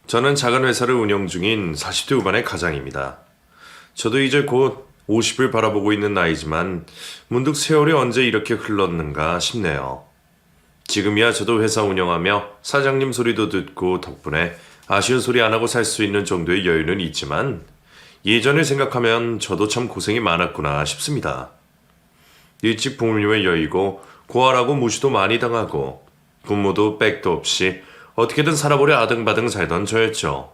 저는 작은 회사를 운영 중인 40대 후반의 가장입니다. 저도 이제 곧 50을 바라보고 있는 나이지만 문득 세월이 언제 이렇게 흘렀는가 싶네요. 지금이야 저도 회사 운영하며 사장님 소리도 듣고 덕분에 아쉬운 소리 안 하고 살 수 있는 정도의 여유는 있지만 예전을 생각하면 저도 참 고생이 많았구나 싶습니다. 일찍 부모님을 여의고 고아라고 무시도 많이 당하고 부모도 백도 없이 어떻게든 살아보려 아등바등 살던 저였죠.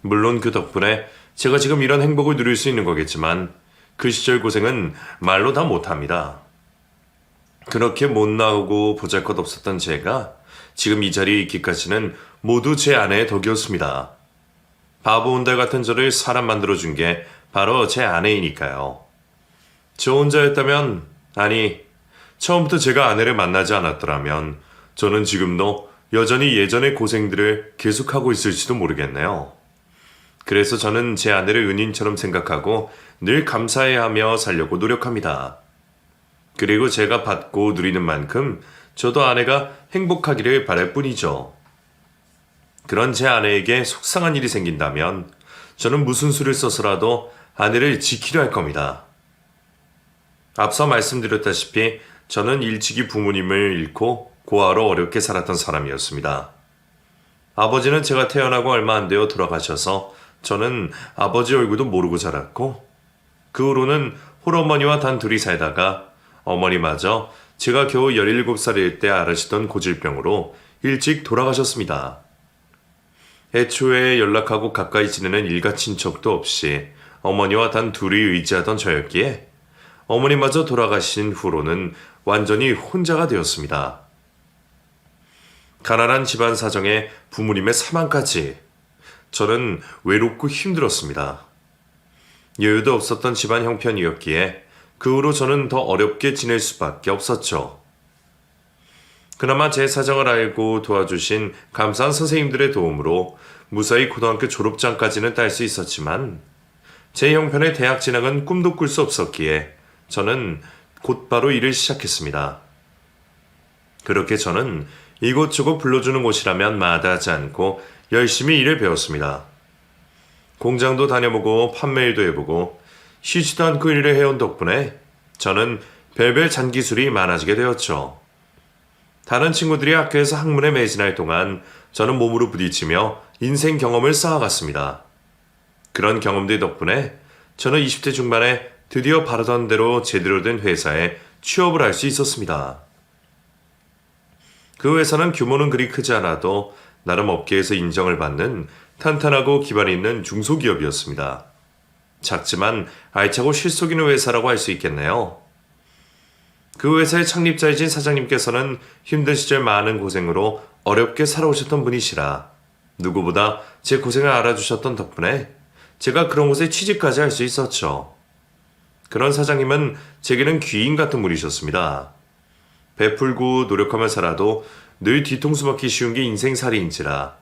물론 그 덕분에 제가 지금 이런 행복을 누릴 수 있는 거겠지만 그 시절 고생은 말로 다 못합니다. 그렇게 못 나오고 보잘것없었던 제가 지금 이 자리에 있기까지는 모두 제 아내의 덕이었습니다. 바보 온달 같은 저를 사람 만들어준 게 바로 제 아내이니까요. 저 혼자였다면, 아니, 처음부터 제가 아내를 만나지 않았더라면 저는 지금도 여전히 예전의 고생들을 계속하고 있을지도 모르겠네요. 그래서 저는 제 아내를 은인처럼 생각하고 늘 감사해하며 살려고 노력합니다. 그리고 제가 받고 누리는 만큼 저도 아내가 행복하기를 바랄 뿐이죠. 그런 제 아내에게 속상한 일이 생긴다면 저는 무슨 수를 써서라도 아내를 지키려 할 겁니다. 앞서 말씀드렸다시피 저는 일찍이 부모님을 잃고 고아로 어렵게 살았던 사람이었습니다. 아버지는 제가 태어나고 얼마 안 되어 돌아가셔서 저는 아버지 얼굴도 모르고 자랐고 그 후로는 홀어머니와 단 둘이 살다가 어머니마저 제가 겨우 17살일 때 앓으시던 고질병으로 일찍 돌아가셨습니다. 애초에 연락하고 가까이 지내는 일가 친척도 없이 어머니와 단 둘이 의지하던 저였기에 어머니마저 돌아가신 후로는 완전히 혼자가 되었습니다. 가난한 집안 사정에 부모님의 사망까지 저는 외롭고 힘들었습니다. 여유도 없었던 집안 형편이었기에 그 후로 저는 더 어렵게 지낼 수밖에 없었죠. 그나마 제 사정을 알고 도와주신 감사한 선생님들의 도움으로 무사히 고등학교 졸업장까지는 딸 수 있었지만 제 형편의 대학 진학은 꿈도 꿀 수 없었기에 저는 곧바로 일을 시작했습니다. 그렇게 저는 이곳저곳 불러주는 곳이라면 마다하지 않고 열심히 일을 배웠습니다. 공장도 다녀보고 판매일도 해보고 쉬지도 않고 일을 해온 덕분에 저는 별별 잔기술이 많아지게 되었죠. 다른 친구들이 학교에서 학문에 매진할 동안 저는 몸으로 부딪히며 인생 경험을 쌓아갔습니다. 그런 경험들 덕분에 저는 20대 중반에 드디어 바라던 대로 제대로 된 회사에 취업을 할 수 있었습니다. 그 회사는 규모는 그리 크지 않아도 나름 업계에서 인정을 받는 탄탄하고 기반이 있는 중소기업이었습니다. 작지만 알차고 실속 있는 회사라고 할 수 있겠네요. 그 회사의 창립자이신 사장님께서는 힘든 시절 많은 고생으로 어렵게 살아오셨던 분이시라 누구보다 제 고생을 알아주셨던 덕분에 제가 그런 곳에 취직까지 할 수 있었죠. 그런 사장님은 제게는 귀인 같은 분이셨습니다. 베풀고 노력하며 살아도 늘 뒤통수 맞기 쉬운 게 인생살이인지라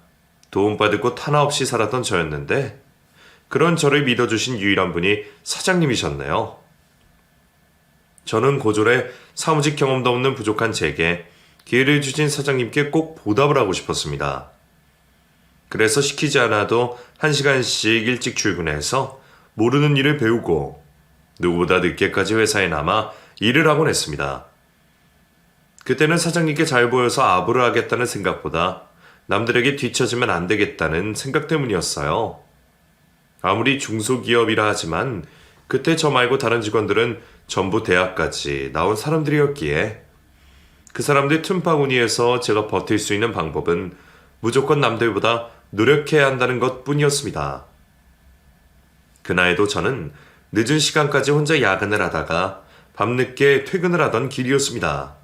도움받을 곳 하나 없이 살았던 저였는데 그런 저를 믿어주신 유일한 분이 사장님이셨네요. 저는 고졸에 사무직 경험도 없는 부족한 제게 기회를 주신 사장님께 꼭 보답을 하고 싶었습니다. 그래서 시키지 않아도 1시간씩 일찍 출근해서 모르는 일을 배우고 누구보다 늦게까지 회사에 남아 일을 하곤 했습니다. 그때는 사장님께 잘 보여서 아부를 하겠다는 생각보다 남들에게 뒤처지면 안 되겠다는 생각 때문이었어요. 아무리 중소기업이라 하지만 그때 저 말고 다른 직원들은 전부 대학까지 나온 사람들이었기에 그 사람들 틈바구니에서 제가 버틸 수 있는 방법은 무조건 남들보다 노력해야 한다는 것 뿐이었습니다. 그날에도 저는 늦은 시간까지 혼자 야근을 하다가 밤늦게 퇴근을 하던 길이었습니다.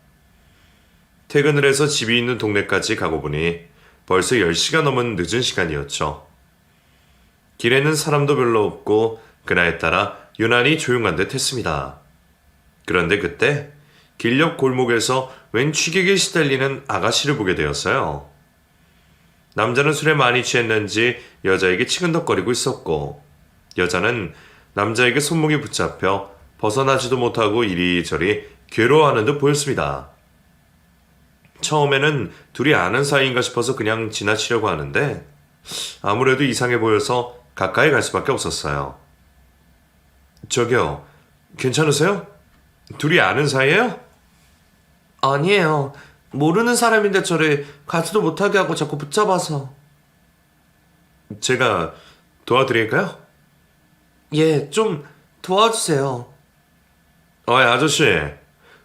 퇴근을 해서 집이 있는 동네까지 가고 보니 벌써 10시가 넘은 늦은 시간이었죠. 길에는 사람도 별로 없고 그날따라 유난히 조용한 듯 했습니다. 그런데 그때 길 옆 골목에서 웬 취객에 시달리는 아가씨를 보게 되었어요. 남자는 술에 많이 취했는지 여자에게 치근덕거리고 있었고 여자는 남자에게 손목이 붙잡혀 벗어나지도 못하고 이리저리 괴로워하는 듯 보였습니다. 처음에는 둘이 아는 사이인가 싶어서 그냥 지나치려고 하는데 아무래도 이상해 보여서 가까이 갈 수밖에 없었어요. 저기요, 괜찮으세요? 둘이 아는 사이예요? 아니에요. 모르는 사람인데 저를 가지도 못하게 하고 자꾸 붙잡아서. 제가 도와드릴까요? 예, 좀 도와주세요. 어이, 아저씨.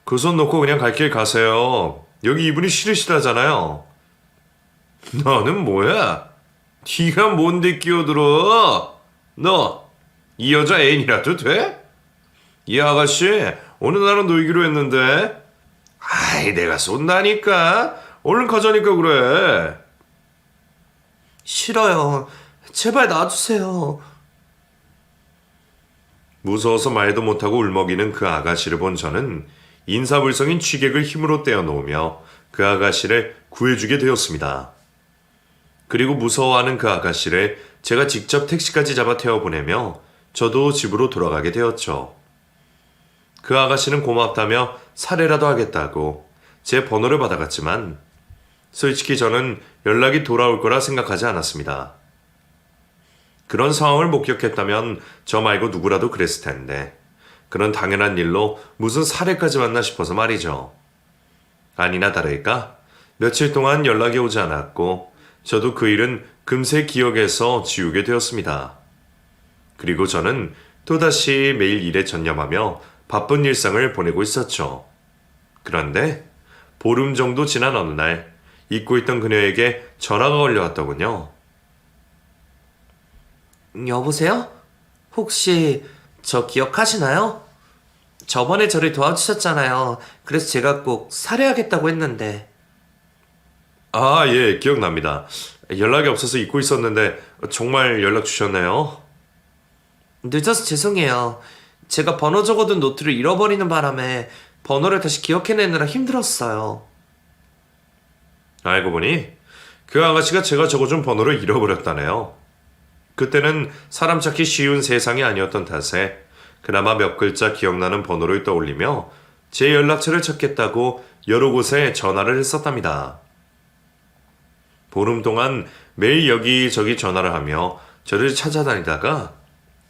그 손 놓고 그냥 갈 길 가세요. 여기 이분이 싫으시다잖아요. 너는 뭐야? 네가 뭔데 끼어들어? 너, 이 여자 애인이라도 돼? 이 아가씨, 오늘 나랑 놀기로 했는데. 아이, 내가 쏜다니까. 얼른 가자니까 그래. 싫어요. 제발 놔주세요. 무서워서 말도 못하고 울먹이는 그 아가씨를 본 저는 인사불성인 취객을 힘으로 떼어놓으며 그 아가씨를 구해주게 되었습니다. 그리고 무서워하는 그 아가씨를 제가 직접 택시까지 잡아 태워보내며 저도 집으로 돌아가게 되었죠. 그 아가씨는 고맙다며 사례라도 하겠다고 제 번호를 받아갔지만 솔직히 저는 연락이 돌아올 거라 생각하지 않았습니다. 그런 상황을 목격했다면 저 말고 누구라도 그랬을 텐데 그런 당연한 일로 무슨 사례까지 왔나 싶어서 말이죠. 아니나 다를까 며칠 동안 연락이 오지 않았고 저도 그 일은 금세 기억에서 지우게 되었습니다. 그리고 저는 또다시 매일 일에 전념하며 바쁜 일상을 보내고 있었죠. 그런데 보름 정도 지난 어느 날 잊고 있던 그녀에게 전화가 걸려왔더군요. 여보세요? 혹시 저 기억하시나요? 저번에 저를 도와주셨잖아요. 그래서 제가 꼭 살해하겠다고 했는데. 아, 예, 기억납니다. 연락이 없어서 잊고 있었는데 정말 연락 주셨네요. 늦어서 죄송해요. 제가 번호 적어둔 노트를 잃어버리는 바람에 번호를 다시 기억해내느라 힘들었어요. 알고 보니 그 아가씨가 제가 적어준 번호를 잃어버렸다네요. 그때는 사람 찾기 쉬운 세상이 아니었던 탓에 그나마 몇 글자 기억나는 번호를 떠올리며 제 연락처를 찾겠다고 여러 곳에 전화를 했었답니다. 보름 동안 매일 여기저기 전화를 하며 저를 찾아다니다가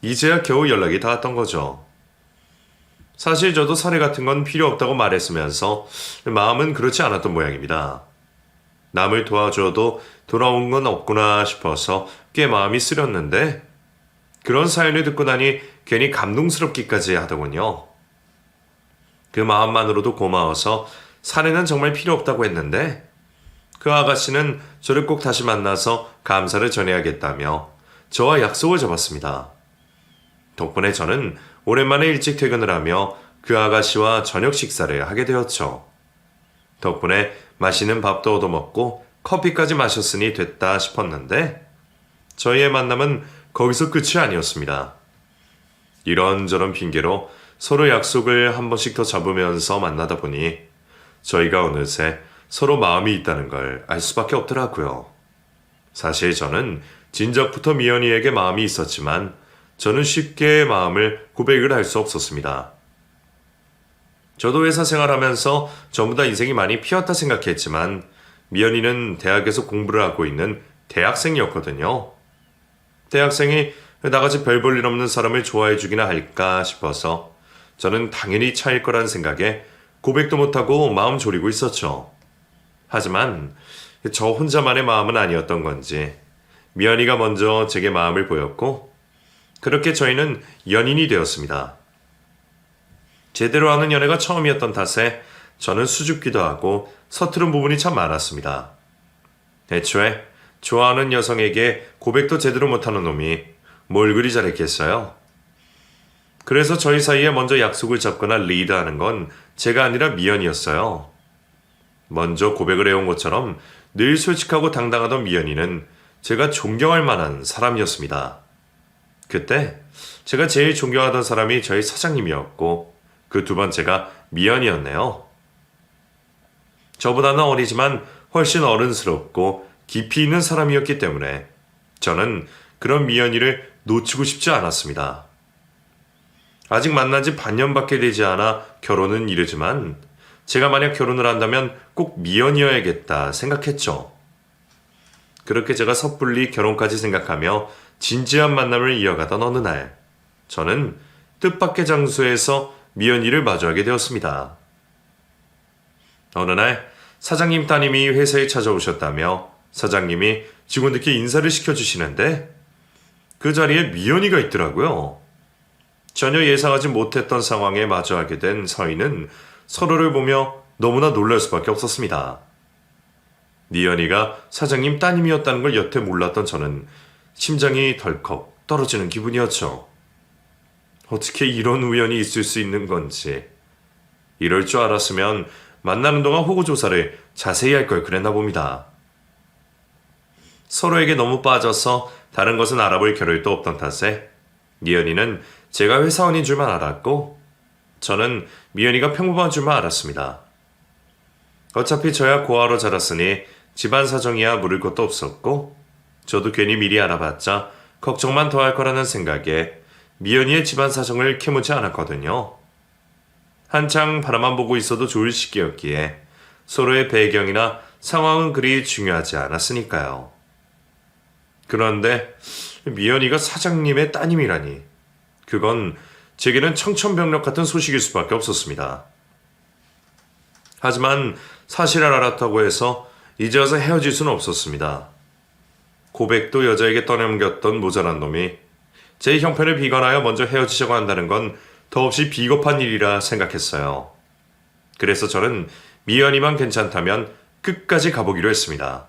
이제야 겨우 연락이 닿았던 거죠. 사실 저도 사례 같은 건 필요 없다고 말했으면서 마음은 그렇지 않았던 모양입니다. 남을 도와줘도 돌아온 건 없구나 싶어서 꽤 마음이 쓰렸는데 그런 사연을 듣고 나니 괜히 감동스럽기까지 하더군요. 그 마음만으로도 고마워서 사례는 정말 필요 없다고 했는데 그 아가씨는 저를 꼭 다시 만나서 감사를 전해야겠다며 저와 약속을 잡았습니다. 덕분에 저는 오랜만에 일찍 퇴근을 하며 그 아가씨와 저녁 식사를 하게 되었죠. 덕분에 맛있는 밥도 얻어먹고 커피까지 마셨으니 됐다 싶었는데 저희의 만남은 거기서 끝이 아니었습니다. 이런저런 핑계로 서로 약속을 한 번씩 더 잡으면서 만나다 보니 저희가 어느새 서로 마음이 있다는 걸 알 수밖에 없더라고요. 사실 저는 진작부터 미연이에게 마음이 있었지만 저는 쉽게 마음을 고백을 할 수 없었습니다. 저도 회사 생활하면서 전부 다 인생이 많이 피었다 생각했지만 미연이는 대학에서 공부를 하고 있는 대학생이었거든요. 대학생이 나같이 별 볼 일 없는 사람을 좋아해 주기나 할까 싶어서 저는 당연히 차일 거란 생각에 고백도 못하고 마음 졸이고 있었죠. 하지만 저 혼자만의 마음은 아니었던 건지 미연이가 먼저 제게 마음을 보였고 그렇게 저희는 연인이 되었습니다. 제대로 하는 연애가 처음이었던 탓에 저는 수줍기도 하고 서투른 부분이 참 많았습니다. 애초에 좋아하는 여성에게 고백도 제대로 못하는 놈이 뭘 그리 잘했겠어요? 그래서 저희 사이에 먼저 약속을 잡거나 리드하는 건 제가 아니라 미연이었어요. 먼저 고백을 해온 것처럼 늘 솔직하고 당당하던 미연이는 제가 존경할 만한 사람이었습니다. 그때 제가 제일 존경하던 사람이 저희 사장님이었고 그 두 번째가 미연이었네요. 저보다는 어리지만 훨씬 어른스럽고 깊이 있는 사람이었기 때문에 저는 그런 미연이를 놓치고 싶지 않았습니다. 아직 만난 지 반년밖에 되지 않아 결혼은 이르지만 제가 만약 결혼을 한다면 꼭 미연이어야겠다 생각했죠. 그렇게 제가 섣불리 결혼까지 생각하며 진지한 만남을 이어가던 어느 날, 저는 뜻밖의 장소에서 미연이를 마주하게 되었습니다. 어느 날 사장님 따님이 회사에 찾아오셨다며 사장님이 직원들께 인사를 시켜주시는데 그 자리에 미연이가 있더라고요. 전혀 예상하지 못했던 상황에 마주하게 된 서희는 서로를 보며 너무나 놀랄 수밖에 없었습니다. 미연이가 사장님 따님이었다는 걸 여태 몰랐던 저는 심장이 덜컥 떨어지는 기분이었죠. 어떻게 이런 우연이 있을 수 있는 건지. 이럴 줄 알았으면 만나는 동안 호구조사를 자세히 할 걸 그랬나 봅니다. 서로에게 너무 빠져서 다른 것은 알아볼 겨를도 없던 탓에 미연이는 제가 회사원인 줄만 알았고 저는 미연이가 평범한 줄만 알았습니다. 어차피 저야 고아로 자랐으니 집안 사정이야 물을 것도 없었고 저도 괜히 미리 알아봤자 걱정만 더 할 거라는 생각에 미연이의 집안 사정을 캐묻지 않았거든요. 한창 바라만 보고 있어도 좋을 시기였기에 서로의 배경이나 상황은 그리 중요하지 않았으니까요. 그런데 미연이가 사장님의 따님이라니 그건 제게는 청천벽력 같은 소식일 수밖에 없었습니다. 하지만 사실을 알았다고 해서 이제 와서 헤어질 수는 없었습니다. 고백도 여자에게 떠넘겼던 모자란 놈이 제 형편을 비관하여 먼저 헤어지자고 한다는 건 더없이 비겁한 일이라 생각했어요. 그래서 저는 미연이만 괜찮다면 끝까지 가보기로 했습니다.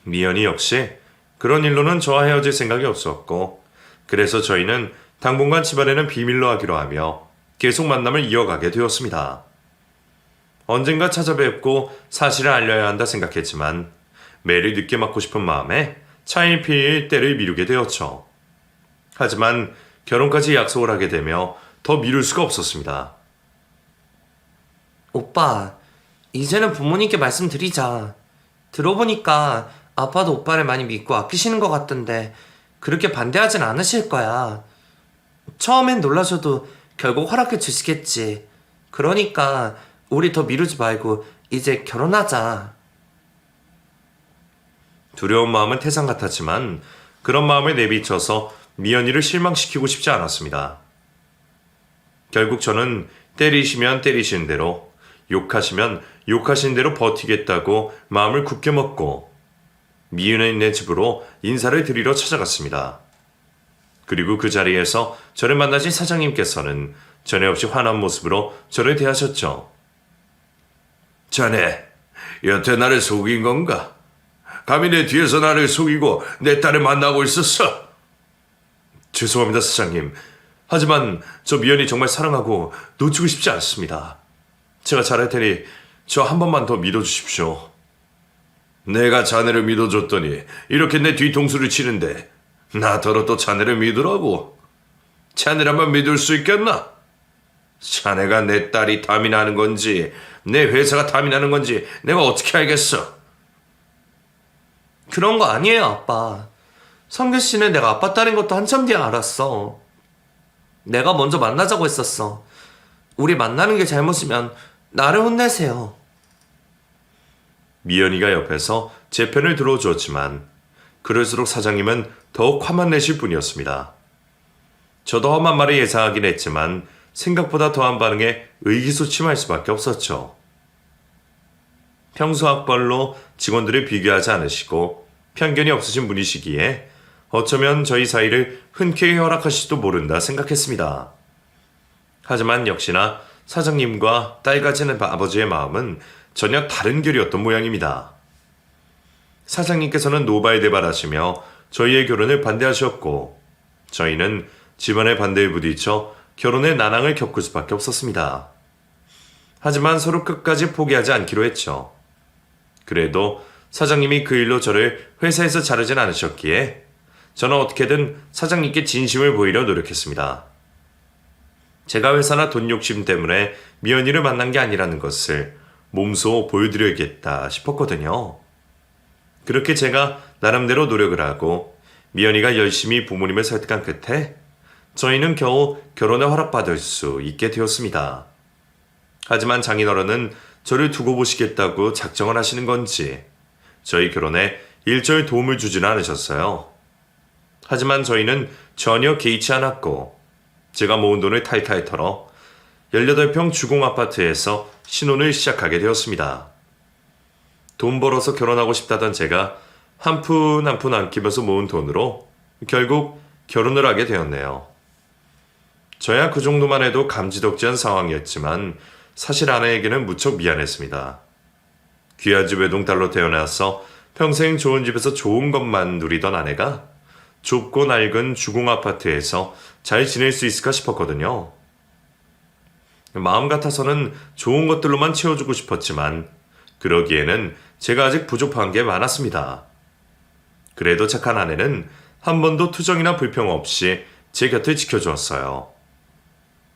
미연이 역시 그런 일로는 저와 헤어질 생각이 없었고 그래서 저희는 당분간 집안에는 비밀로 하기로 하며 계속 만남을 이어가게 되었습니다. 언젠가 찾아뵙고 사실을 알려야 한다 생각했지만 매를 늦게 맞고 싶은 마음에 차일피일 때를 미루게 되었죠. 하지만 결혼까지 약속을 하게 되며 더 미룰 수가 없었습니다. 오빠, 이제는 부모님께 말씀드리자. 들어보니까 아빠도 오빠를 많이 믿고 아끼시는 것 같던데 그렇게 반대하진 않으실 거야. 처음엔 놀라셔도 결국 허락해 주시겠지. 그러니까 우리 더 미루지 말고 이제 결혼하자. 두려운 마음은 태산 같았지만 그런 마음을 내비쳐서 미연이를 실망시키고 싶지 않았습니다. 결국 저는 때리시면 때리신 대로 욕하시면 욕하신 대로 버티겠다고 마음을 굳게 먹고 미연이네 집으로 인사를 드리러 찾아갔습니다. 그리고 그 자리에서 저를 만나신 사장님께서는 전에 없이 환한 모습으로 저를 대하셨죠. 자네, 여태 나를 속인 건가? 감히 내 뒤에서 나를 속이고 내 딸을 만나고 있었어? 죄송합니다, 사장님. 하지만 저 미연이 정말 사랑하고 놓치고 싶지 않습니다. 제가 잘할 테니 저 한 번만 더 믿어주십시오. 내가 자네를 믿어줬더니 이렇게 내 뒤통수를 치는데 나더러 또 자네를 믿으라고? 자네라면 믿을 수 있겠나? 자네가 내 딸이 탐이 나는 건지 내 회사가 탐이 나는 건지 내가 어떻게 알겠어? 그런 거 아니에요, 아빠. 성규 씨는 내가 아빠 딸인 것도 한참 뒤에 알았어. 내가 먼저 만나자고 했었어. 우리 만나는 게 잘못이면 나를 혼내세요. 미연이가 옆에서 제 편을 들어주었지만 그럴수록 사장님은 더욱 화만 내실 뿐이었습니다. 저도 험한 말을 예상하긴 했지만 생각보다 더한 반응에 의기소침할 수밖에 없었죠. 평소 학벌로 직원들을 비교하지 않으시고 편견이 없으신 분이시기에 어쩌면 저희 사이를 흔쾌히 허락하실지도 모른다 생각했습니다. 하지만 역시나 사장님과 딸 가지는 아버지의 마음은 전혀 다른 결이었던 모양입니다. 사장님께서는 노발대발하시며 저희의 결혼을 반대하셨고 저희는 집안의 반대에 부딪혀 결혼의 난항을 겪을 수밖에 없었습니다. 하지만 서로 끝까지 포기하지 않기로 했죠. 그래도 사장님이 그 일로 저를 회사에서 자르진 않으셨기에 저는 어떻게든 사장님께 진심을 보이려 노력했습니다. 제가 회사나 돈 욕심 때문에 미연이를 만난 게 아니라는 것을 몸소 보여드려야겠다 싶었거든요. 그렇게 제가 나름대로 노력을 하고 미연이가 열심히 부모님을 설득한 끝에 저희는 겨우 결혼을 허락받을 수 있게 되었습니다. 하지만 장인어른은 저를 두고 보시겠다고 작정을 하시는 건지 저희 결혼에 일절 도움을 주지는 않으셨어요. 하지만 저희는 전혀 개의치 않았고 제가 모은 돈을 탈탈 털어 18평 주공 아파트에서 신혼을 시작하게 되었습니다. 돈 벌어서 결혼하고 싶다던 제가 한 푼 한 푼 아끼면서 모은 돈으로 결국 결혼을 하게 되었네요. 저야 그 정도만 해도 감지덕지한 상황이었지만 사실 아내에게는 무척 미안했습니다. 귀한 집 외동딸로 태어나서 평생 좋은 집에서 좋은 것만 누리던 아내가 좁고 낡은 주공 아파트에서 잘 지낼 수 있을까 싶었거든요. 마음 같아서는 좋은 것들로만 채워주고 싶었지만 그러기에는 제가 아직 부족한 게 많았습니다. 그래도 착한 아내는 한 번도 투정이나 불평 없이 제 곁을 지켜주었어요.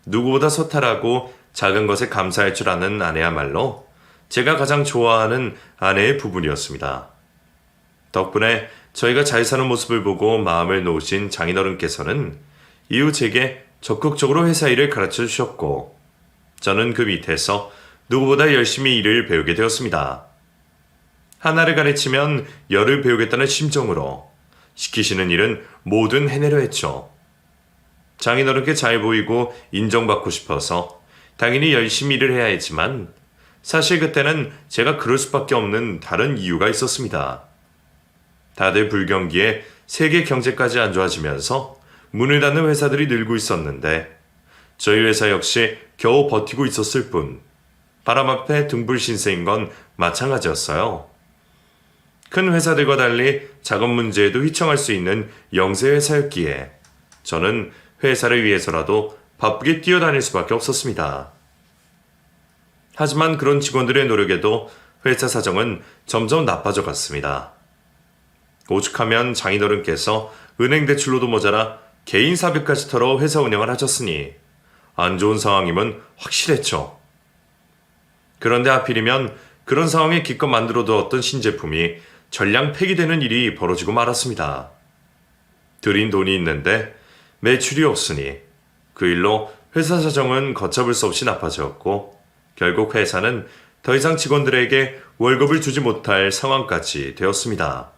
누구보다 소탈하고 작은 것에 감사할 줄 아는 아내야말로 제가 가장 좋아하는 아내의 부분이었습니다. 덕분에 저희가 잘 사는 모습을 보고 마음을 놓으신 장인어른께서는 이후 제게 적극적으로 회사 일을 가르쳐 주셨고 저는 그 밑에서 누구보다 열심히 일을 배우게 되었습니다. 하나를 가르치면 열을 배우겠다는 심정으로 시키시는 일은 뭐든 해내려 했죠. 장인어른께 잘 보이고 인정받고 싶어서 당연히 열심히 일을 해야 했지만 사실 그때는 제가 그럴 수밖에 없는 다른 이유가 있었습니다. 다들 불경기에 세계 경제까지 안 좋아지면서 문을 닫는 회사들이 늘고 있었는데 저희 회사 역시 겨우 버티고 있었을 뿐 바람 앞에 등불 신세인 건 마찬가지였어요. 큰 회사들과 달리 작은 문제에도 휘청할 수 있는 영세 회사였기에 저는 회사를 위해서라도 바쁘게 뛰어다닐 수밖에 없었습니다. 하지만 그런 직원들의 노력에도 회사 사정은 점점 나빠져 갔습니다. 오죽하면 장인어른께서 은행 대출로도 모자라 개인 사비까지 털어 회사 운영을 하셨으니 안 좋은 상황임은 확실했죠. 그런데 하필이면 그런 상황에 기껏 만들어 두었던 신제품이 전량 폐기되는 일이 벌어지고 말았습니다. 들인 돈이 있는데 매출이 없으니 그 일로 회사 사정은 걷잡을 수 없이 나빠졌고 결국 회사는 더 이상 직원들에게 월급을 주지 못할 상황까지 되었습니다.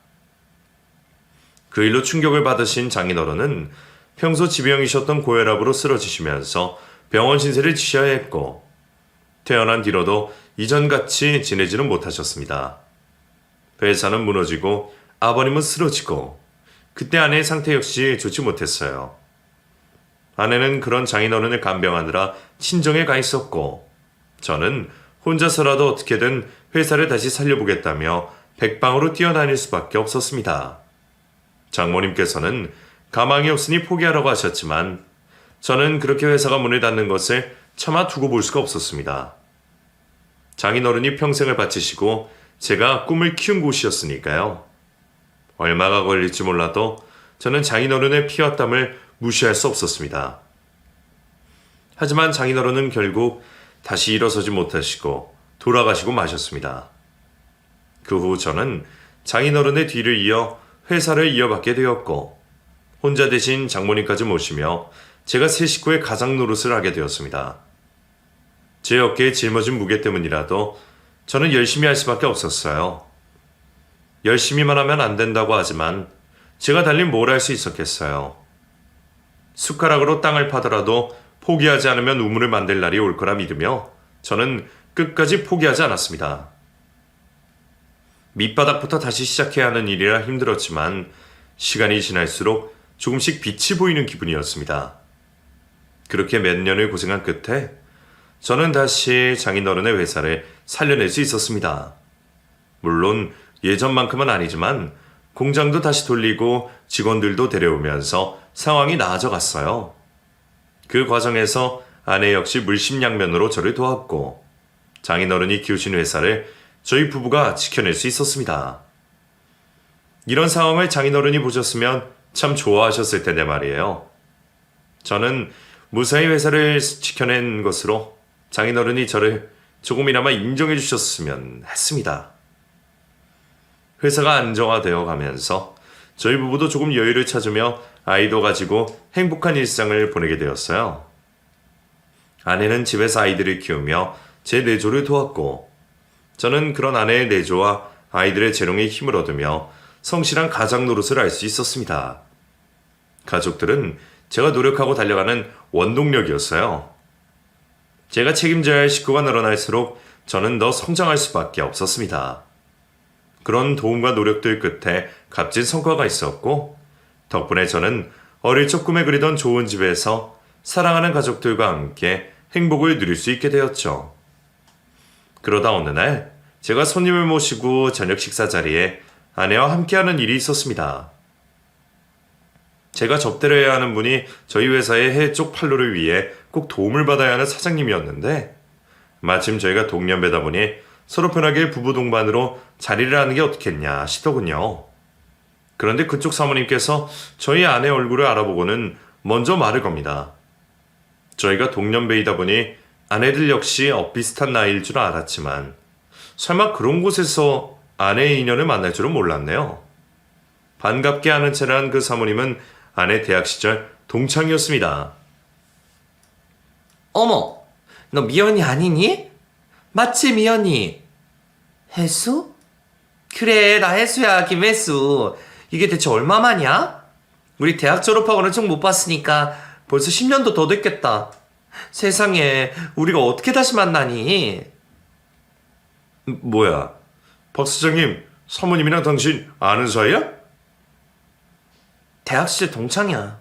그 일로 충격을 받으신 장인어른은 평소 지병이셨던 고혈압으로 쓰러지시면서 병원 신세를 지셔야 했고 태어난 뒤로도 이전같이 지내지는 못하셨습니다. 회사는 무너지고 아버님은 쓰러지고 그때 아내의 상태 역시 좋지 못했어요. 아내는 그런 장인어른을 간병하느라 친정에 가 있었고 저는 혼자서라도 어떻게든 회사를 다시 살려보겠다며 백방으로 뛰어다닐 수밖에 없었습니다. 장모님께서는 가망이 없으니 포기하라고 하셨지만 저는 그렇게 회사가 문을 닫는 것을 차마 두고 볼 수가 없었습니다. 장인어른이 평생을 바치시고 제가 꿈을 키운 곳이었으니까요. 얼마가 걸릴지 몰라도 저는 장인어른의 피와 땀을 무시할 수 없었습니다. 하지만 장인어른은 결국 다시 일어서지 못하시고 돌아가시고 마셨습니다. 그 후 저는 장인어른의 뒤를 이어 회사를 이어받게 되었고 혼자 대신 장모님까지 모시며 제가 세 식구의 가장 노릇을 하게 되었습니다. 제 어깨에 짊어진 무게 때문이라도 저는 열심히 할 수밖에 없었어요. 열심히만 하면 안 된다고 하지만 제가 달린 뭘 할 수 있었겠어요. 숟가락으로 땅을 파더라도 포기하지 않으면 우물을 만들 날이 올 거라 믿으며 저는 끝까지 포기하지 않았습니다. 밑바닥부터 다시 시작해야 하는 일이라 힘들었지만 시간이 지날수록 조금씩 빛이 보이는 기분이었습니다. 그렇게 몇 년을 고생한 끝에 저는 다시 장인어른의 회사를 살려낼 수 있었습니다. 물론 예전만큼은 아니지만 공장도 다시 돌리고 직원들도 데려오면서 상황이 나아져 갔어요. 그 과정에서 아내 역시 물심양면으로 저를 도왔고 장인어른이 키우신 회사를 저희 부부가 지켜낼 수 있었습니다. 이런 상황을 장인어른이 보셨으면 참 좋아하셨을 텐데 말이에요. 저는 무사히 회사를 지켜낸 것으로 장인어른이 저를 조금이나마 인정해 주셨으면 했습니다. 회사가 안정화되어 가면서 저희 부부도 조금 여유를 찾으며 아이도 가지고 행복한 일상을 보내게 되었어요. 아내는 집에서 아이들을 키우며 제 내조를 도왔고 저는 그런 아내의 내조와 아이들의 재롱에 힘을 얻으며 성실한 가장 노릇을 알 수 있었습니다. 가족들은 제가 노력하고 달려가는 원동력이었어요. 제가 책임져야 할 식구가 늘어날수록 저는 더 성장할 수밖에 없었습니다. 그런 도움과 노력들 끝에 값진 성과가 있었고, 덕분에 저는 어릴 적 꿈에 그리던 좋은 집에서 사랑하는 가족들과 함께 행복을 누릴 수 있게 되었죠. 그러다 어느 날 제가 손님을 모시고 저녁 식사 자리에 아내와 함께하는 일이 있었습니다. 제가 접대를 해야 하는 분이 저희 회사의 해외 쪽 판로를 위해 꼭 도움을 받아야 하는 사장님이었는데, 마침 저희가 동년배다 보니 서로 편하게 부부 동반으로 자리를 하는 게 어떻겠냐 싶더군요. 그런데 그쪽 사모님께서 저희 아내 얼굴을 알아보고는 먼저 말을 겁니다. 저희가 동년배이다 보니 아내들 역시 엇비슷한 나이일 줄 알았지만 설마 그런 곳에서 아내의 인연을 만날 줄은 몰랐네요. 반갑게 아는 체란 그 사모님은 아내 대학 시절 동창이었습니다. 어머, 너 미연이 아니니? 맞지, 미연이? 혜수? 그래, 나 혜수야, 김혜수. 이게 대체 얼마만이야? 우리 대학 졸업하고는 총 못 봤으니까 벌써 10년도 더 됐겠다. 세상에, 우리가 어떻게 다시 만나니? 뭐야, 박 사장님, 사모님이랑 당신 아는 사이야? 대학 시절 동창이야.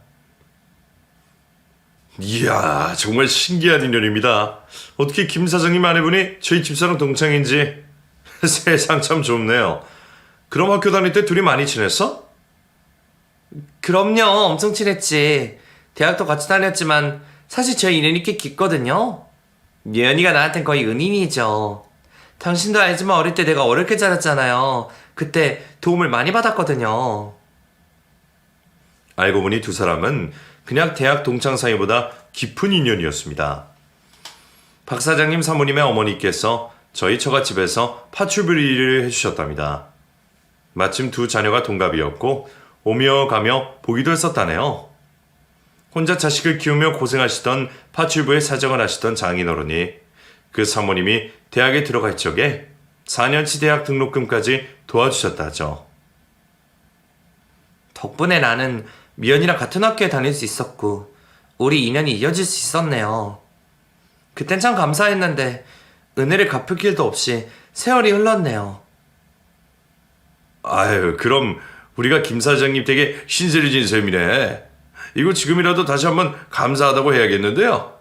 이야, 정말 신기한 인연입니다. 어떻게 김 사장님 아내분이 저희 집사랑 동창인지. 세상 참 좁네요. 그럼 학교 다닐 때 둘이 많이 지냈어? 그럼요, 엄청 친했지. 대학도 같이 다녔지만 사실 저희 인연이 꽤 깊거든요. 미연이가 나한텐 거의 은인이죠. 당신도 알지만 어릴 때 내가 어렵게 자랐잖아요. 그때 도움을 많이 받았거든요. 알고 보니 두 사람은 그냥 대학 동창 사이보다 깊은 인연이었습니다. 박 사장님 사모님의 어머니께서 저희 처갓집에서 파출부 일을 해주셨답니다. 마침 두 자녀가 동갑이었고 오며 가며 보기도 했었다네요. 혼자 자식을 키우며 고생하시던 파출부의 사정을 하시던 장인어른이 그 사모님이 대학에 들어갈 적에 4년치 대학 등록금까지 도와주셨다죠. 덕분에 나는 미연이랑 같은 학교에 다닐 수 있었고 우리 인연이 이어질 수 있었네요. 그땐 참 감사했는데 은혜를 갚을 길도 없이 세월이 흘렀네요. 아유, 그럼 우리가 김 사장님 댁에 신세를 진 셈이네. 이거 지금이라도 다시 한번 감사하다고 해야겠는데요.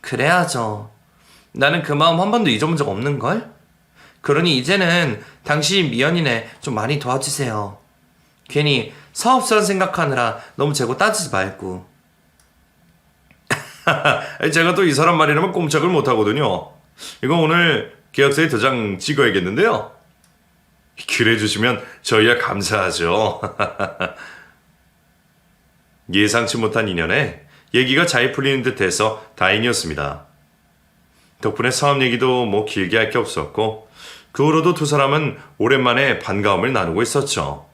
그래야죠. 나는 그 마음 한 번도 잊어본 적 없는걸? 그러니 이제는 당신 미연이네 좀 많이 도와주세요. 괜히 사업선 생각하느라 너무 재고 따지지 말고. 제가 또 이 사람 말이라면 꼼짝을 못하거든요. 이거 오늘 계약서에 도장 찍어야겠는데요. 그래 주시면 저희야 감사하죠. 예상치 못한 인연에 얘기가 잘 풀리는 듯해서 다행이었습니다. 덕분에 사업 얘기도 뭐 길게 할 게 없었고 그 후로도 두 사람은 오랜만에 반가움을 나누고 있었죠.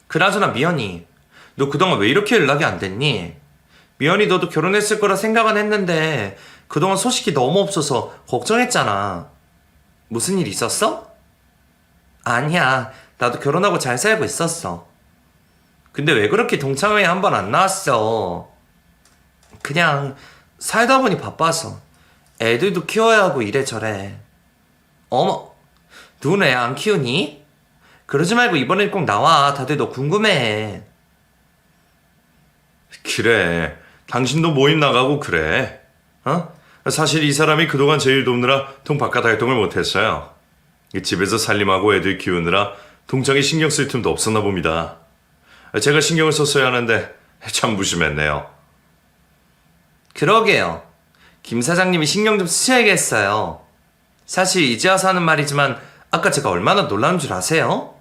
그나저나 미연이, 너 그동안 왜 이렇게 연락이 안 됐니? 미연이 너도 결혼했을 거라 생각은 했는데 그동안 소식이 너무 없어서 걱정했잖아. 무슨 일 있었어? 아니야, 나도 결혼하고 잘 살고 있었어. 근데 왜 그렇게 동창회에 한 번 안 나왔어? 그냥 살다 보니 바빠서. 애들도 키워야 하고 이래저래. 어머, 누군 애 안 키우니? 그러지 말고 이번엔 꼭 나와. 다들 너 궁금해해. 그래, 당신도 모임 나가고 그래. 사실 이 사람이 그동안 제일 돕느라 통 바깥 활동을 못했어요. 집에서 살림하고 애들 키우느라 동창이 신경 쓸 틈도 없었나 봅니다. 제가 신경을 썼어야 하는데 참 무심했네요. 그러게요. 김 사장님이 신경 좀 쓰셔야겠어요. 사실 이제 와서 하는 말이지만 아까 제가 얼마나 놀라운 줄 아세요?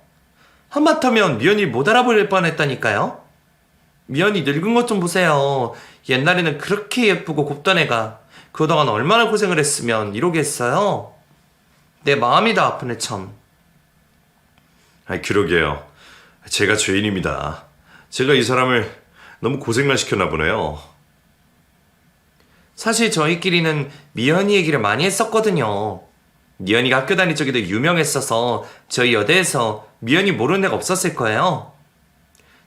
한마터면 미연이 못 알아버릴 뻔했다니까요. 미연이 늙은 것 좀 보세요. 옛날에는 그렇게 예쁘고 곱던 애가 그동안 얼마나 고생을 했으면 이러겠어요. 내 마음이 다 아프네 참. 그러게요. 제가 죄인입니다. 제가 이 사람을 너무 고생만 시켰나 보네요. 사실 저희끼리는 미연이 얘기를 많이 했었거든요. 미연이가 학교 다닐 적에도 유명했어서 저희 여대에서 미연이 모르는 애가 없었을 거예요.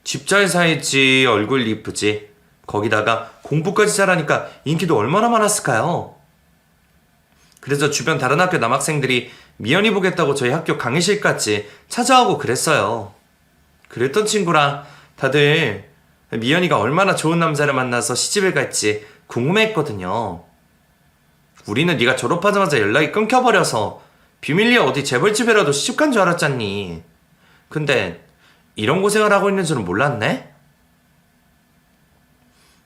집 잘 살지, 얼굴 이쁘지, 거기다가 공부까지 잘하니까 인기도 얼마나 많았을까요? 그래서 주변 다른 학교 남학생들이 미연이 보겠다고 저희 학교 강의실까지 찾아오고 그랬어요. 그랬던 친구라 다들 미연이가 얼마나 좋은 남자를 만나서 시집을 갈지 궁금해했거든요. 우리는 네가 졸업하자마자 연락이 끊겨버려서 비밀리에 어디 재벌집에라도 시집간 줄 알았잖니. 근데 이런 고생을 하고 있는 줄은 몰랐네?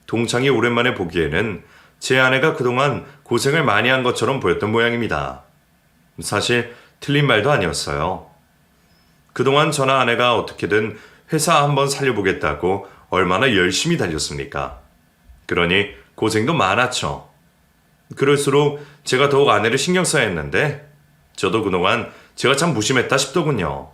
동창이 오랜만에 보기에는 제 아내가 그동안 고생을 많이 한 것처럼 보였던 모양입니다. 사실 틀린 말도 아니었어요. 그동안 저나 아내가 어떻게든 회사 한번 살려보겠다고 얼마나 열심히 달렸습니까? 그러니 고생도 많았죠. 그럴수록 제가 더욱 아내를 신경 써야 했는데 저도 그동안 제가 참 무심했다 싶더군요.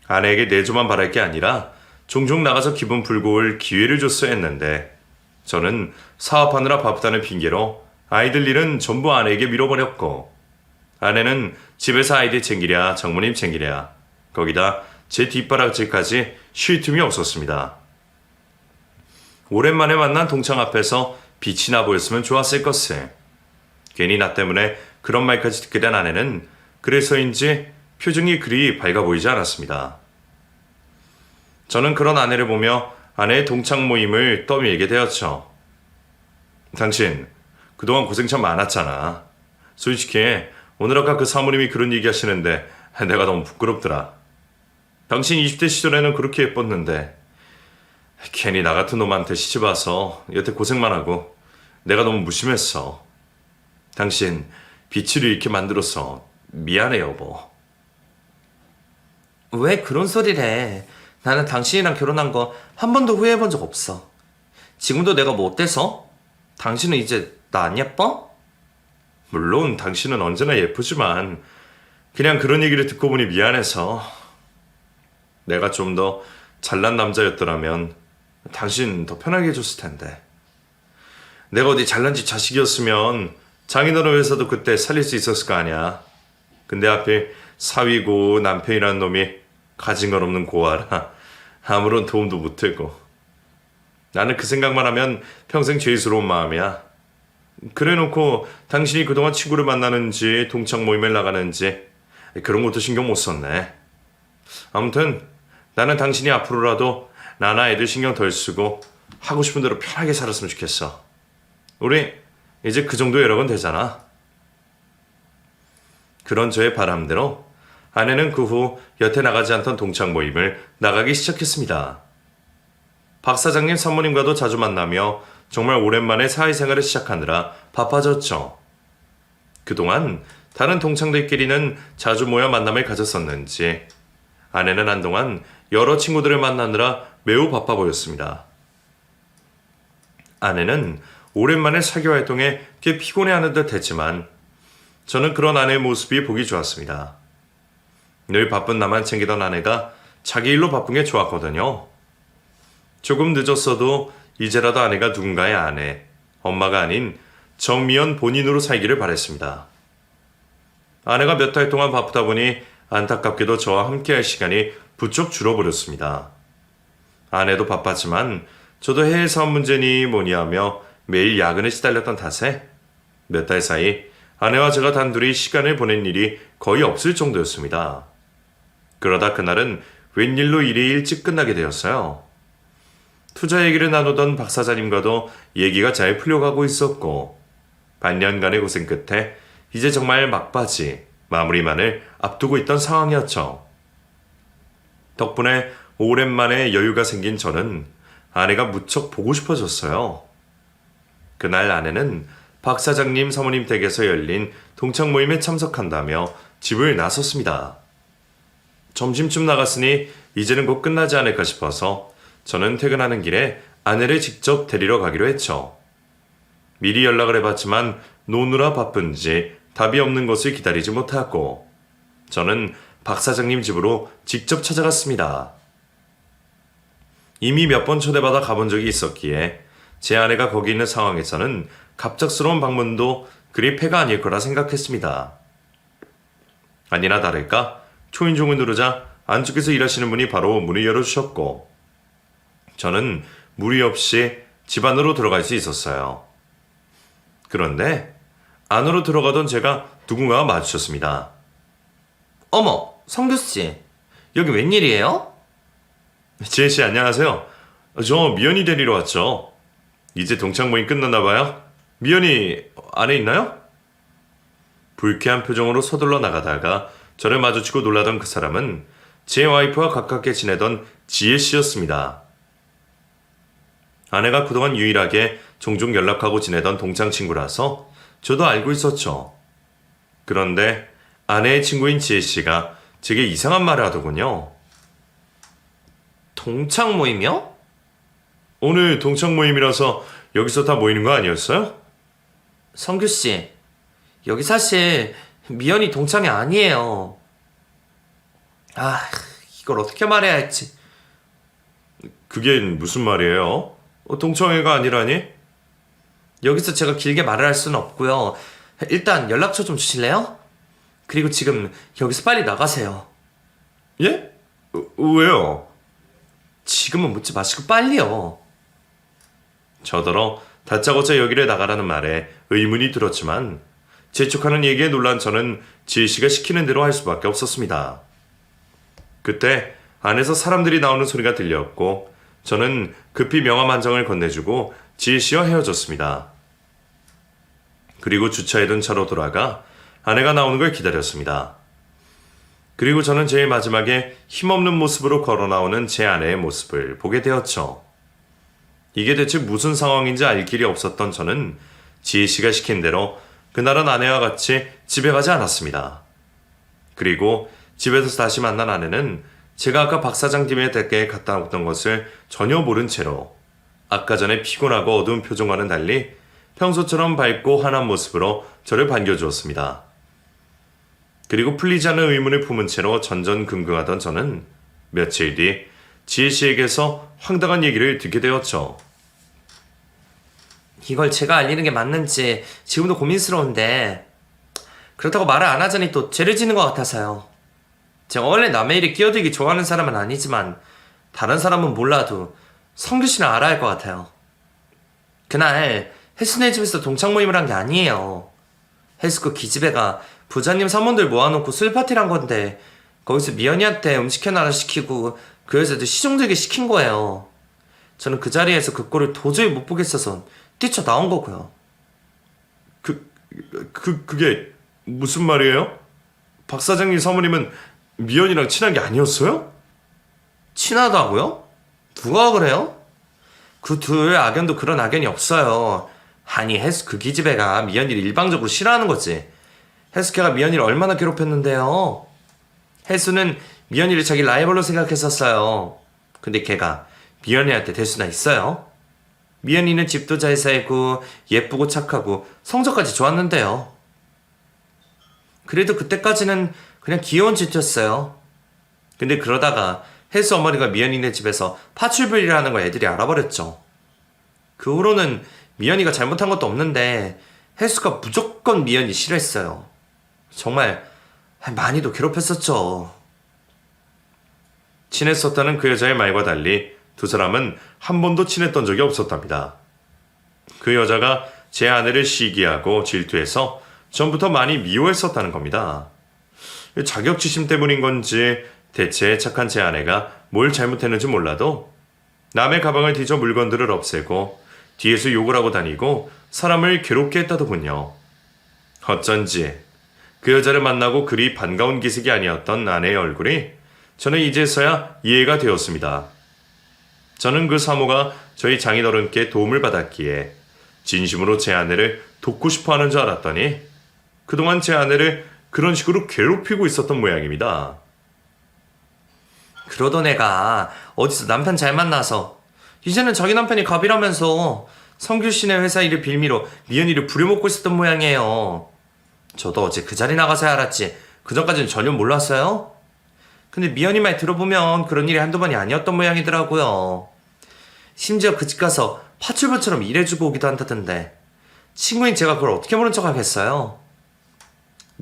아내에게 내조만 바랄 게 아니라 종종 나가서 기분 풀고 올 기회를 줬어야 했는데 저는 사업하느라 바쁘다는 핑계로 아이들 일은 전부 아내에게 밀어버렸고 아내는 집에서 아이들 챙기랴 장모님 챙기랴 거기다 제 뒷바라지까지 쉴 틈이 없었습니다. 오랜만에 만난 동창 앞에서 빛이 나 보였으면 좋았을 것을. 괜히 나 때문에 그런 말까지 듣게 된 아내는 그래서인지 표정이 그리 밝아 보이지 않았습니다. 저는 그런 아내를 보며 아내의 동창 모임을 떠밀게 되었죠. 당신 그동안 고생 참 많았잖아. 솔직히 오늘 아까 그 사모님이 그런 얘기 하시는데 내가 너무 부끄럽더라. 당신 20대 시절에는 그렇게 예뻤는데 괜히 나 같은 놈한테 시집 와서 여태 고생만 하고 내가 너무 무심했어. 당신 빛을 잃게 만들어서 미안해 여보. 왜 그런 소리를 해? 나는 당신이랑 결혼한 거 한 번도 후회해본 적 없어. 지금도 내가 뭐 어때서? 당신은 이제 나 안 예뻐? 물론 당신은 언제나 예쁘지만 그냥 그런 얘기를 듣고 보니 미안해서. 내가 좀 더 잘난 남자였더라면 당신 더 편하게 해줬을 텐데. 내가 어디 잘난 집 자식이었으면 장인어른 회사도 그때 살릴 수 있었을 거 아니야. 근데 하필 사위고 남편이라는 놈이 가진 건 없는 고아라 아무런 도움도 못되고. 나는 그 생각만 하면 평생 죄스러운 마음이야. 그래놓고 당신이 그동안 친구를 만나는지 동창 모임에 나가는지 그런 것도 신경 못 썼네. 아무튼 나는 당신이 앞으로라도 나나 애들 신경 덜 쓰고 하고 싶은 대로 편하게 살았으면 좋겠어. 우리 이제 그 정도 여력은 되잖아. 그런 저의 바람대로 아내는 그 후 여태 나가지 않던 동창 모임을 나가기 시작했습니다. 박 사장님 사모님과도 자주 만나며 정말 오랜만에 사회생활을 시작하느라 바빠졌죠. 그동안 다른 동창들끼리는 자주 모여 만남을 가졌었는지 아내는 한동안 여러 친구들을 만나느라 매우 바빠 보였습니다. 아내는 오랜만에 사교 활동에 꽤 피곤해하는 듯 했지만 저는 그런 아내의 모습이 보기 좋았습니다. 늘 바쁜 나만 챙기던 아내가 자기 일로 바쁜 게 좋았거든요. 조금 늦었어도 이제라도 아내가 누군가의 아내, 엄마가 아닌 정미연 본인으로 살기를 바랬습니다. 아내가 몇 달 동안 바쁘다 보니 안타깝게도 저와 함께할 시간이 부쩍 줄어버렸습니다. 아내도 바빴지만 저도 해외 사업 문제니 뭐니 하며 매일 야근에 시달렸던 탓에 몇 달 사이 아내와 제가 단둘이 시간을 보낸 일이 거의 없을 정도였습니다. 그러다 그날은 웬일로 일이 일찍 끝나게 되었어요. 투자 얘기를 나누던 박 사장님과도 얘기가 잘 풀려가고 있었고 반년간의 고생 끝에 이제 정말 막바지 마무리만을 앞두고 있던 상황이었죠. 덕분에 오랜만에 여유가 생긴 저는 아내가 무척 보고 싶어졌어요. 그날 아내는 박 사장님 사모님 댁에서 열린 동창 모임에 참석한다며 집을 나섰습니다. 점심쯤 나갔으니 이제는 곧 끝나지 않을까 싶어서 저는 퇴근하는 길에 아내를 직접 데리러 가기로 했죠. 미리 연락을 해봤지만 노느라 바쁜지 답이 없는 것을 기다리지 못하고 저는 박 사장님 집으로 직접 찾아갔습니다. 이미 몇 번 초대받아 가본 적이 있었기에 제 아내가 거기 있는 상황에서는 갑작스러운 방문도 그리 패가 아닐 거라 생각했습니다. 아니나 다를까 초인종을 누르자 안쪽에서 일하시는 분이 바로 문을 열어주셨고 저는 무리 없이 집 안으로 들어갈 수 있었어요. 그런데 안으로 들어가던 제가 누군가와 마주쳤습니다. 어머, 성규씨. 여기 웬일이에요? 지혜씨 안녕하세요. 저 미연이 데리러 왔죠. 이제 동창 모임 끝났나 봐요. 미연이 안에 있나요? 불쾌한 표정으로 서둘러 나가다가 저를 마주치고 놀라던 그 사람은 제 와이프와 가깝게 지내던 지혜씨였습니다. 아내가 그동안 유일하게 종종 연락하고 지내던 동창 친구라서 저도 알고 있었죠. 그런데 아내의 친구인 지혜씨가 제게 이상한 말을 하더군요. 동창 모임이요? 오늘 동창 모임이라서 여기서 다 모이는 거 아니었어요? 성규씨, 여기 사실 미연이 동창이 아니에요. 아, 이걸 어떻게 말해야 할지. 그게 무슨 말이에요? 동창회가 아니라니? 여기서 제가 길게 말을 할 수는 없고요. 일단 연락처 좀 주실래요? 그리고 지금 여기서 빨리 나가세요. 예? 왜요? 지금은 묻지 마시고 빨리요. 저더러 다짜고짜 여기를 나가라는 말에 의문이 들었지만 재촉하는 얘기에 놀란 저는 지혜씨가 시키는 대로 할 수밖에 없었습니다. 그때 안에서 사람들이 나오는 소리가 들렸고 저는 급히 명함 한 장을 건네주고 지혜씨와 헤어졌습니다. 그리고 주차해둔 차로 돌아가 아내가 나오는 걸 기다렸습니다. 그리고 저는 제일 마지막에 힘없는 모습으로 걸어 나오는 제 아내의 모습을 보게 되었죠. 이게 대체 무슨 상황인지 알 길이 없었던 저는 지혜씨가 시킨 대로 그날은 아내와 같이 집에 가지 않았습니다. 그리고 집에서 다시 만난 아내는 제가 아까 박 사장님의 댁에 갔다 왔던 것을 전혀 모른 채로 아까 전에 피곤하고 어두운 표정과는 달리 평소처럼 밝고 환한 모습으로 저를 반겨주었습니다. 그리고 풀리지 않는 의문을 품은 채로 전전긍긍하던 저는 며칠 뒤 지혜씨에게서 황당한 얘기를 듣게 되었죠. 이걸 제가 알리는 게 맞는지 지금도 고민스러운데 그렇다고 말을 안 하자니 또 죄를 지는 것 같아서요. 제가 원래 남의 일에 끼어들기 좋아하는 사람은 아니지만 다른 사람은 몰라도 성규 씨는 알아야 할 것 같아요. 그날 혜수네 집에서 동창 모임을 한 게 아니에요. 혜수 기집애가 부자님 사모들 모아놓고 술 파티를 한 건데 거기서 미연이한테 음식 해놔라 시키고 그 여자도 시종들게 시킨 거예요. 저는 그 자리에서 그 꼴을 도저히 못 보겠어서 뛰쳐나온 거고요. 그게 무슨 말이에요? 박 사장님 사모님은 미연이랑 친한 게 아니었어요? 친하다고요? 누가 그래요? 그 둘 악연도 그런 악연이 없어요. 아니 혜수 그 기집애가 미연이를 일방적으로 싫어하는 거지. 혜수걔가 미연이를 얼마나 괴롭혔는데요. 혜수는 미연이를 자기 라이벌로 생각했었어요. 근데 걔가 미연이한테 될 수나 있어요? 미연이는 집도 잘 살고 예쁘고 착하고 성적까지 좋았는데요. 그래도 그때까지는 그냥 귀여운 짓이었어요. 근데 그러다가 혜수 어머니가 미연이네 집에서 파출부리를 하는 걸 애들이 알아버렸죠. 그 후로는 미연이가 잘못한 것도 없는데 혜수가 무조건 미연이 싫어했어요. 정말 많이도 괴롭혔었죠. 친했었다는 그 여자의 말과 달리 두 사람은 한 번도 친했던 적이 없었답니다. 그 여자가 제 아내를 시기하고 질투해서 전부터 많이 미워했었다는 겁니다. 자격지심 때문인 건지 대체 착한 제 아내가 뭘 잘못했는지 몰라도 남의 가방을 뒤져 물건들을 없애고 뒤에서 욕을 하고 다니고 사람을 괴롭게 했다더군요. 어쩐지 그 여자를 만나고 그리 반가운 기색이 아니었던 아내의 얼굴이 저는 이제서야 이해가 되었습니다. 저는 그 사모가 저희 장인어른께 도움을 받았기에 진심으로 제 아내를 돕고 싶어 하는 줄 알았더니 그동안 제 아내를 그런 식으로 괴롭히고 있었던 모양입니다. 그러던 애가 어디서 남편 잘 만나서 이제는 자기 남편이 갑이라면서 성규 씨네 회사 일을 빌미로 미연이를 부려먹고 있었던 모양이에요. 저도 어제 그 자리 나가서야 알았지 그 전까지는 전혀 몰랐어요. 근데 미연이 말 들어보면 그런 일이 한두 번이 아니었던 모양이더라고요. 심지어 그 집 가서 파출부처럼 일해주고 오기도 한다던데 친구인 제가 그걸 어떻게 모른 척 하겠어요.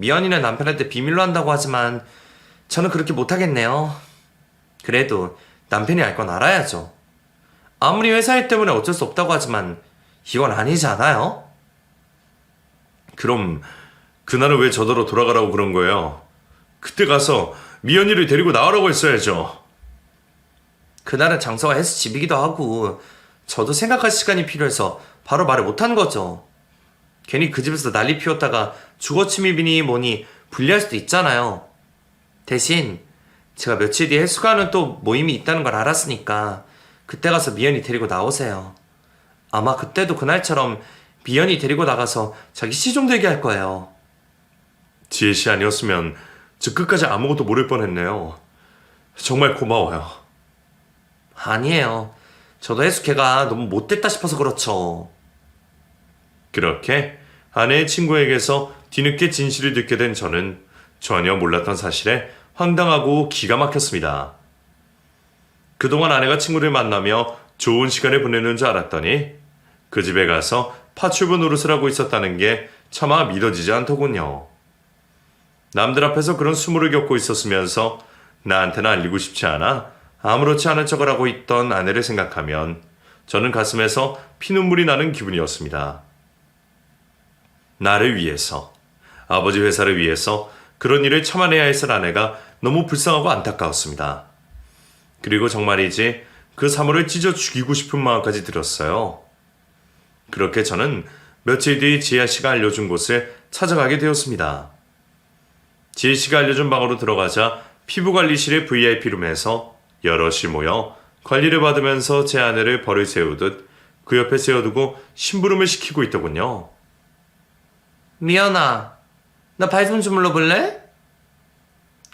미연이는 남편한테 비밀로 한다고 하지만 저는 그렇게 못하겠네요. 그래도 남편이 알 건 알아야죠. 아무리 회사 일 때문에 어쩔 수 없다고 하지만 이건 아니지 않아요? 그럼 그날은 왜 저더러 돌아가라고 그런 거예요? 그때 가서 미연이를 데리고 나오라고 했어야죠. 그날은 장소가 혜수 집이기도 하고 저도 생각할 시간이 필요해서 바로 말을 못한 거죠. 괜히 그 집에서 난리 피웠다가 주거침입이니 뭐니 불리할 수도 있잖아요. 대신 제가 며칠 뒤에 혜수가 하는 또 모임이 있다는 걸 알았으니까 그때 가서 미연이 데리고 나오세요. 아마 그때도 그날처럼 미연이 데리고 나가서 자기 시종 들게 할 거예요. 지혜 씨 아니었으면 저 끝까지 아무것도 모를 뻔했네요. 정말 고마워요. 아니에요. 저도 혜수 걔가 너무 못됐다 싶어서 그렇죠. 그렇게 아내의 친구에게서 뒤늦게 진실을 듣게 된 저는 전혀 몰랐던 사실에 황당하고 기가 막혔습니다. 그동안 아내가 친구를 만나며 좋은 시간을 보내는 줄 알았더니 그 집에 가서 파출부 노릇을 하고 있었다는 게 차마 믿어지지 않더군요. 남들 앞에서 그런 수모를 겪고 있었으면서 나한테는 알리고 싶지 않아 아무렇지 않은 척을 하고 있던 아내를 생각하면 저는 가슴에서 피눈물이 나는 기분이었습니다. 나를 위해서, 아버지 회사를 위해서 그런 일을 참아내야 했을 아내가 너무 불쌍하고 안타까웠습니다. 그리고 정말이지 그 사모를 찢어 죽이고 싶은 마음까지 들었어요. 그렇게 저는 며칠 뒤 지아 씨가 알려준 곳을 찾아가게 되었습니다. 지혜 씨가 알려준 방으로 들어가자 피부관리실의 VIP룸에서 여럿이 모여 관리를 받으면서 제 아내를 벌을 세우듯 그 옆에 세워두고 심부름을 시키고 있더군요. 미연아, 나 발 좀 주물러 볼래?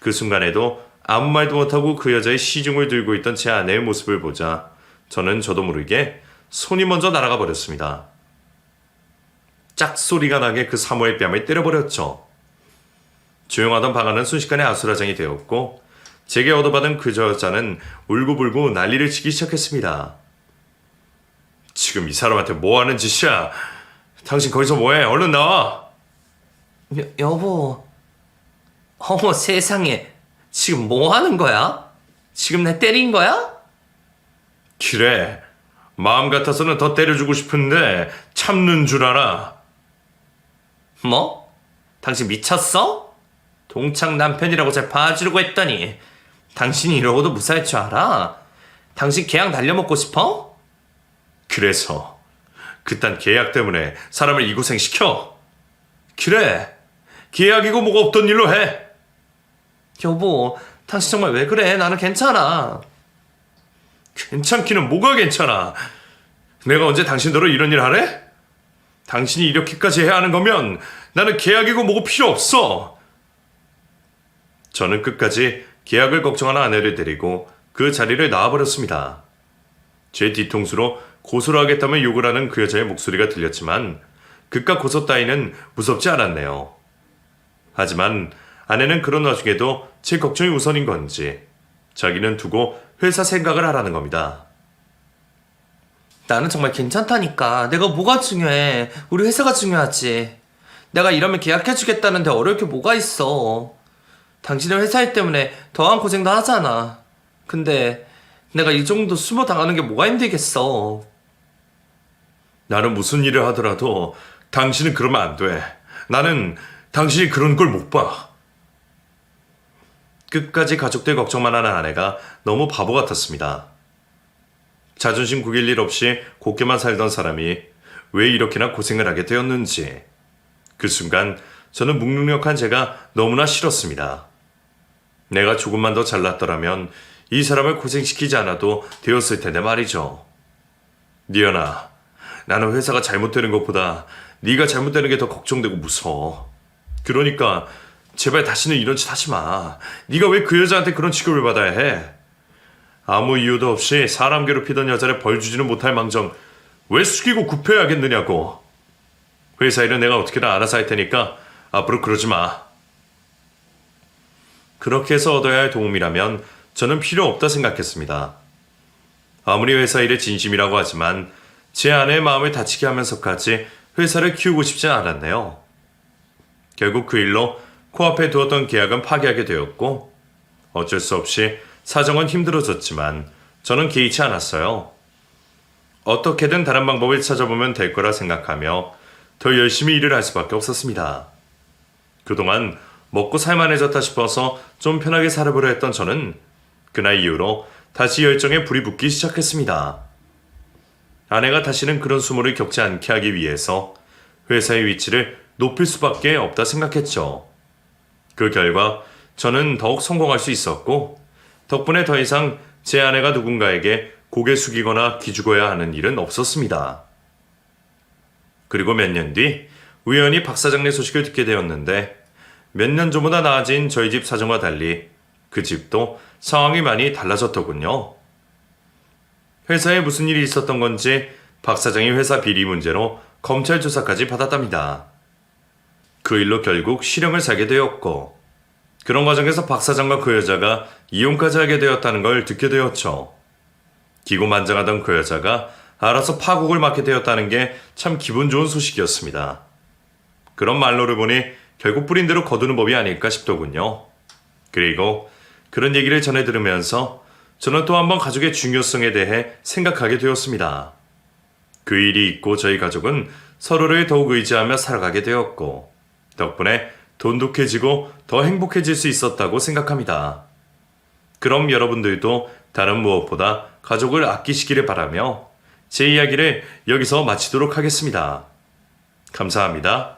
그 순간에도 아무 말도 못하고 그 여자의 시중을 들고 있던 제 아내의 모습을 보자 저는 저도 모르게 손이 먼저 날아가 버렸습니다. 짝소리가 나게 그 사모의 뺨을 때려버렸죠. 조용하던 방 안은 순식간에 아수라장이 되었고 제게 얻어받은 그 여자는 울고불고 난리를 치기 시작했습니다. 지금 이 사람한테 뭐 하는 짓이야? 당신 거기서 뭐해? 얼른 나와! 여보. 어머 세상에. 지금 뭐 하는 거야? 지금 내 때린 거야? 그래. 마음 같아서는 더 때려주고 싶은데 참는 줄 알아. 뭐? 당신 미쳤어? 동창 남편이라고 잘 봐주려고 했더니 당신이 이러고도 무사할 줄 알아? 당신 계약 날려먹고 싶어? 그래서 그딴 계약 때문에 사람을 이 고생 시켜? 그래. 계약이고 뭐가 없던 일로 해. 여보, 당신 정말 왜 그래? 나는 괜찮아. 괜찮기는 뭐가 괜찮아. 내가 언제 당신더러 이런 일 하래? 당신이 이렇게까지 해야 하는 거면 나는 계약이고 뭐고 필요 없어. 저는 끝까지 계약을 걱정하는 아내를 데리고 그 자리를 나와버렸습니다. 제 뒤통수로 고소를 하겠다며 욕을 하는 그 여자의 목소리가 들렸지만 그깟 고소 따위는 무섭지 않았네요. 하지만 아내는 그런 와중에도 제 걱정이 우선인 건지 자기는 두고 회사 생각을 하라는 겁니다. 나는 정말 괜찮다니까. 내가 뭐가 중요해. 우리 회사가 중요하지. 내가 이러면 계약해주겠다는데 어려울 게 뭐가 있어. 당신의 회사 일 때문에 더한 고생도 하잖아. 근데 내가 이 정도 수모 당하는 게 뭐가 힘들겠어. 나는 무슨 일을 하더라도 당신은 그러면 안 돼. 나는 당신이 그런 걸 못 봐. 끝까지 가족들 걱정만 하는 아내가 너무 바보 같았습니다. 자존심 구길 일 없이 곱게만 살던 사람이 왜 이렇게나 고생을 하게 되었는지 그 순간 저는 무능력한 제가 너무나 싫었습니다. 내가 조금만 더 잘났더라면 이 사람을 고생시키지 않아도 되었을 텐데 말이죠. 니연아, 나는 회사가 잘못되는 것보다 네가 잘못되는 게 더 걱정되고 무서워. 그러니까 제발 다시는 이런 짓 하지 마. 네가 왜 그 여자한테 그런 취급을 받아야 해? 아무 이유도 없이 사람 괴롭히던 여자를 벌 주지는 못할 망정 왜 숙이고 굽혀야겠느냐고. 회사 일은 내가 어떻게든 알아서 할 테니까 앞으로 그러지 마. 그렇게 해서 얻어야 할 도움이라면 저는 필요 없다 생각했습니다. 아무리 회사 일에 진심이라고 하지만 제 아내의 마음을 다치게 하면서까지 회사를 키우고 싶지 않았네요. 결국 그 일로 코앞에 두었던 계약은 파기하게 되었고 어쩔 수 없이 사정은 힘들어졌지만 저는 개의치 않았어요. 어떻게든 다른 방법을 찾아보면 될 거라 생각하며 더 열심히 일을 할 수밖에 없었습니다. 그동안 먹고 살만해졌다 싶어서 좀 편하게 살아보려 했던 저는 그날 이후로 다시 열정에 불이 붙기 시작했습니다. 아내가 다시는 그런 수모를 겪지 않게 하기 위해서 회사의 위치를 높일 수밖에 없다 생각했죠. 그 결과 저는 더욱 성공할 수 있었고 덕분에 더 이상 제 아내가 누군가에게 고개 숙이거나 기죽어야 하는 일은 없었습니다. 그리고 몇 년 뒤 우연히 박 사장네 소식을 듣게 되었는데 몇 년 전보다 나아진 저희 집 사정과 달리 그 집도 상황이 많이 달라졌더군요. 회사에 무슨 일이 있었던 건지 박 사장이 회사 비리 문제로 검찰 조사까지 받았답니다. 그 일로 결국 실형을 살게 되었고 그런 과정에서 박 사장과 그 여자가 이혼까지 하게 되었다는 걸 듣게 되었죠. 기고만장하던 그 여자가 알아서 파국을 맞게 되었다는 게 참 기분 좋은 소식이었습니다. 그런 말로를 보니 결국 뿌린 대로 거두는 법이 아닐까 싶더군요. 그리고 그런 얘기를 전해 들으면서 저는 또 한번 가족의 중요성에 대해 생각하게 되었습니다. 그 일이 있고 저희 가족은 서로를 더욱 의지하며 살아가게 되었고 덕분에 돈독해지고 더 행복해질 수 있었다고 생각합니다. 그럼 여러분들도 다른 무엇보다 가족을 아끼시기를 바라며 제 이야기를 여기서 마치도록 하겠습니다. 감사합니다.